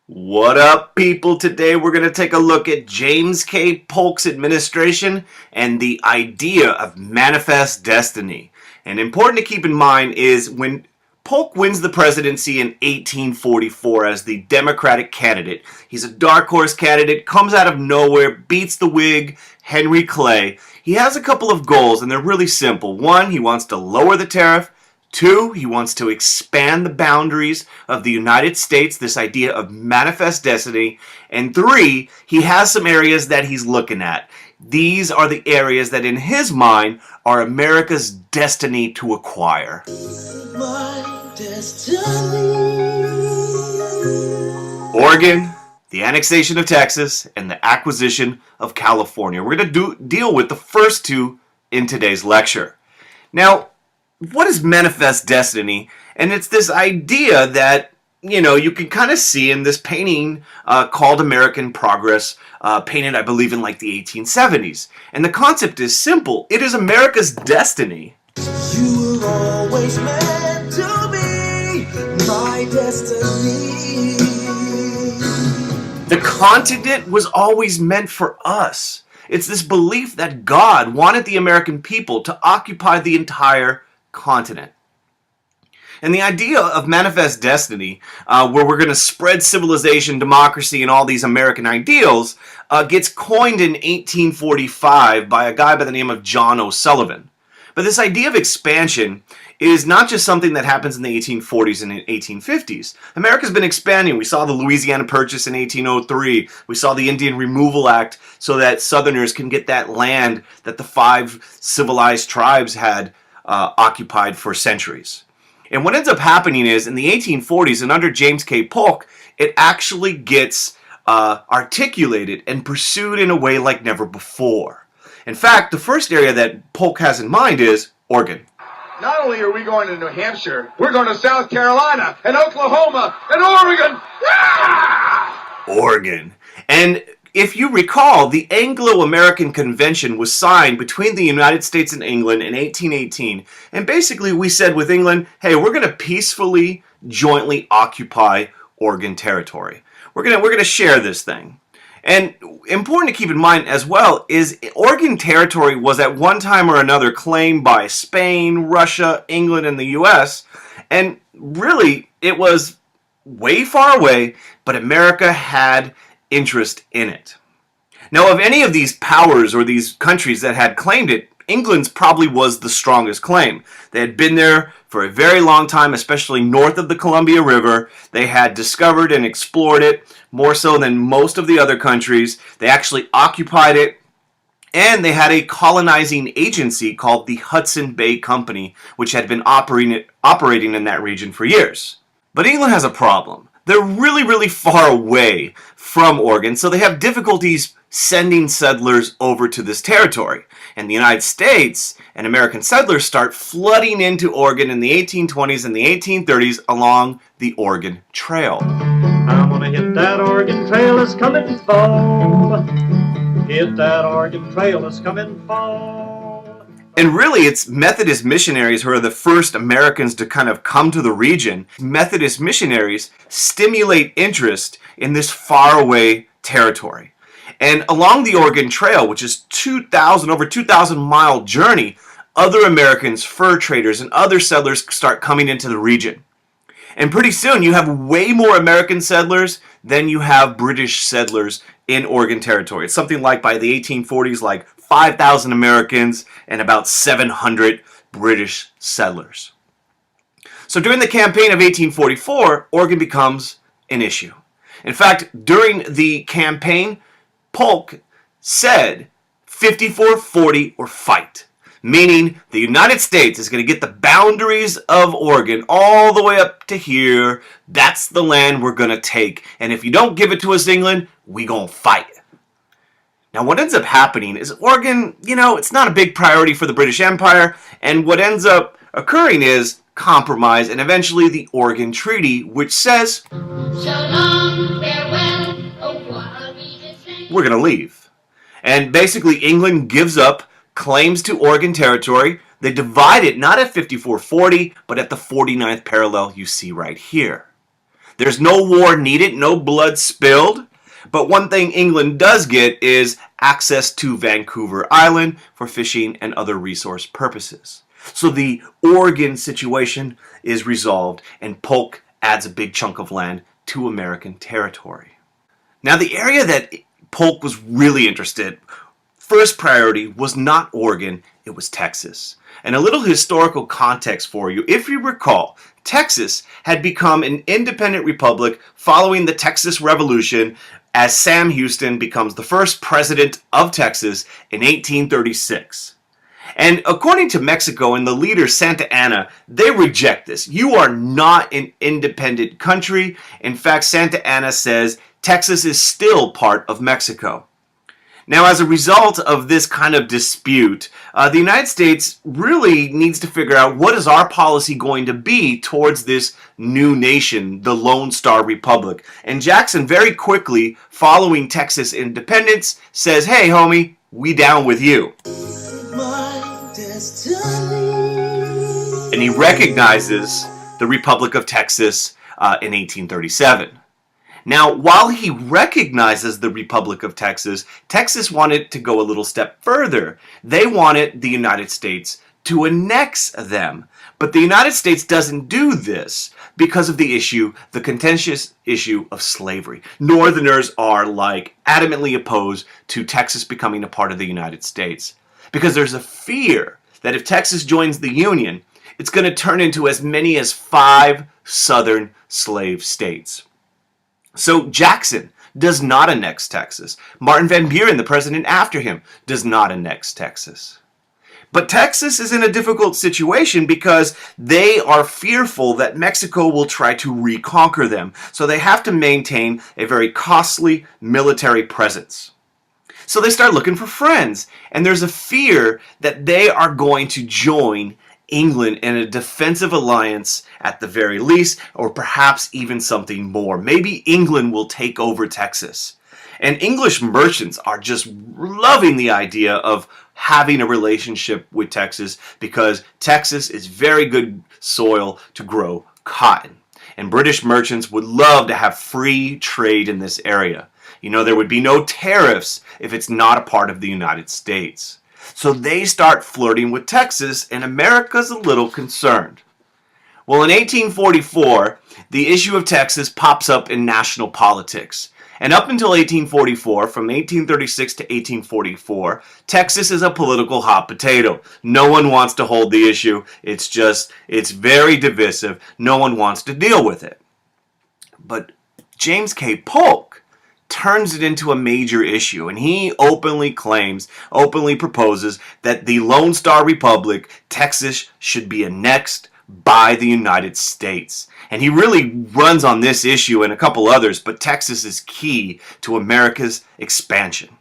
What up, people? Today we're going to take a look at James K. Polk's administration and the idea of manifest destiny. And important to keep in mind is when Polk wins the presidency in 1844 as the Democratic candidate. He's a dark horse candidate, comes out of nowhere, beats the Whig Henry Clay. He has a couple of goals, and they're really simple. One, he wants to lower the tariff. Two, he wants to expand the boundaries of the United States, this idea of manifest destiny. And three, he has some areas that he's looking at. These are the areas that in his mind are America's destiny to acquire. My destiny. Oregon, the annexation of Texas, and the acquisition of California. We're going to deal with the first two in today's lecture. Now, what is manifest destiny? And it's this idea that, you can kind of see in this painting called American Progress, painted, I believe, in like the 1870s. And the concept is simple. It is America's destiny. You were always meant to be my destiny. The continent was always meant for us. It's this belief that God wanted the American people to occupy the entire continent. And the idea of manifest destiny, where we're going to spread civilization, democracy, and all these American ideals, gets coined in 1845 by a guy by the name of John O'Sullivan. But this idea of expansion is not just something that happens in the 1840s and 1850s. America's been expanding. We saw the Louisiana Purchase in 1803. We saw the Indian Removal Act so that Southerners can get that land that the 5 civilized tribes had occupied for centuries. And what ends up happening is in the 1840s and under James K. Polk, it actually gets articulated and pursued in a way like never before. In fact, the first area that Polk has in mind is Oregon. Not only are we going to New Hampshire, we're going to South Carolina and Oklahoma and Oregon. Ah! Oregon. And if you recall, the Anglo-American Convention was signed between the United States and England in 1818. And basically we said with England, hey, we're going to peacefully, jointly occupy Oregon territory. We're going to share this thing. And important to keep in mind as well is Oregon territory was at one time or another claimed by Spain, Russia, England, and the U.S. And really, it was way far away, but America had interest in it. Now, of any of these powers or these countries that had claimed it, England's probably was the strongest claim. They had been there for a very long time, especially north of the Columbia River. They had discovered and explored it more so than most of the other countries. They actually occupied it, and they had a colonizing agency called the Hudson Bay Company, which had been operating in that region for years. But England has a problem. They're really, really far away from Oregon, so they have difficulties sending settlers over to this territory. And the United States and American settlers start flooding into Oregon in the 1820s and the 1830s along the Oregon Trail. I'm gonna hit that Oregon Trail, it's coming fall. Hit that Oregon Trail, it's coming fall. And really, it's Methodist missionaries who are the first Americans to kind of come to the region. Methodist missionaries stimulate interest in this faraway territory. And along the Oregon Trail, which is over 2,000 mile journey, other Americans, fur traders, and other settlers start coming into the region. And pretty soon you have way more American settlers than you have British settlers in Oregon territory. It's something like by the 1840s, like 5,000 Americans and about 700 British settlers. So during the campaign of 1844, Oregon becomes an issue. In fact, during the campaign, Polk said 54-40 or fight, meaning the United States is going to get the boundaries of Oregon all the way up to here. That's the land we're going to take. And if you don't give it to us, England, we going to fight. Now, what ends up happening is Oregon, it's not a big priority for the British Empire. And what ends up occurring is compromise and eventually the Oregon Treaty, which says, so long, farewell, we're going to leave. And basically England gives up claims to Oregon territory. They divide it not at 54-40, but at the 49th parallel you see right here. There's no war needed, no blood spilled. But one thing England does get is access to Vancouver Island for fishing and other resource purposes. So the Oregon situation is resolved, and Polk adds a big chunk of land to American territory. Now, the area that Polk was really interested, first priority was not Oregon, it was Texas. And a little historical context for you. If you recall, Texas had become an independent republic following the Texas Revolution, as Sam Houston becomes the first president of Texas in 1836. And according to Mexico and the leader Santa Anna, they reject this. You are not an independent country. In fact, Santa Anna says Texas is still part of Mexico. Now, as a result of this kind of dispute, the United States really needs to figure out what is our policy going to be towards this new nation, the Lone Star Republic. And Jackson very quickly, following Texas independence, says, hey, homie, we down with you. And he recognizes the Republic of Texas in 1837. Now, while he recognizes the Republic of Texas, Texas wanted to go a little step further. They wanted the United States to annex them. But the United States doesn't do this because of the contentious issue of slavery. Northerners are adamantly opposed to Texas becoming a part of the United States because there's a fear that if Texas joins the Union, it's going to turn into as many as 5 southern slave states. So Jackson does not annex Texas. Martin Van Buren, the president after him, does not annex Texas. But Texas is in a difficult situation because they are fearful that Mexico will try to reconquer them. So they have to maintain a very costly military presence. So they start looking for friends. And there's a fear that they are going to join England in a defensive alliance at the very least, or perhaps even something more. Maybe England will take over Texas. And English merchants are just loving the idea of having a relationship with Texas because Texas is very good soil to grow cotton. And British merchants would love to have free trade in this area. You know, there would be no tariffs if it's not a part of the United States. So they start flirting with Texas, and America's a little concerned. Well, in 1844, the issue of Texas pops up in national politics. And up until 1844, from 1836 to 1844, Texas is a political hot potato. No one wants to hold the issue. It's very divisive. No one wants to deal with it. But James K. Polk turns it into a major issue, and he openly proposes that the Lone Star Republic, Texas, should be annexed by the United States. And he really runs on this issue and a couple others, but Texas is key to America's expansion.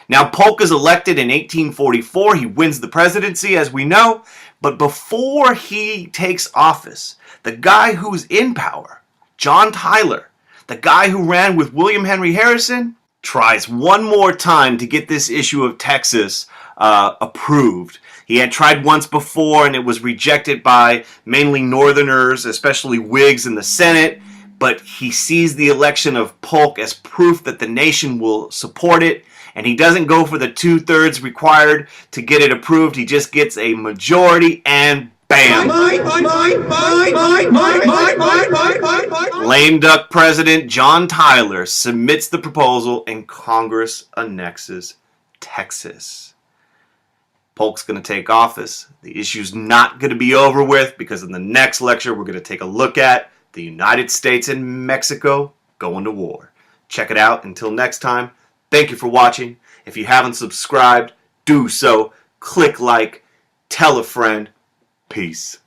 Now, Polk is elected in 1844. He wins the presidency, as we know, but before he takes office, the guy who's in power, John Tyler, the guy who ran with William Henry Harrison, tries one more time to get this issue of Texas approved. He had tried once before and it was rejected by mainly Northerners, especially Whigs in the Senate, but he sees the election of Polk as proof that the nation will support it, and he doesn't go for the 2/3 required to get it approved. He just gets a majority and bam! Lame duck President John Tyler submits the proposal and Congress annexes Texas. Polk's going to take office. The issue's not going to be over with because in the next lecture we're going to take a look at the United States and Mexico going to war. Check it out. Until next time, thank you for watching. If you haven't subscribed, do so. Click like, tell a friend. Peace.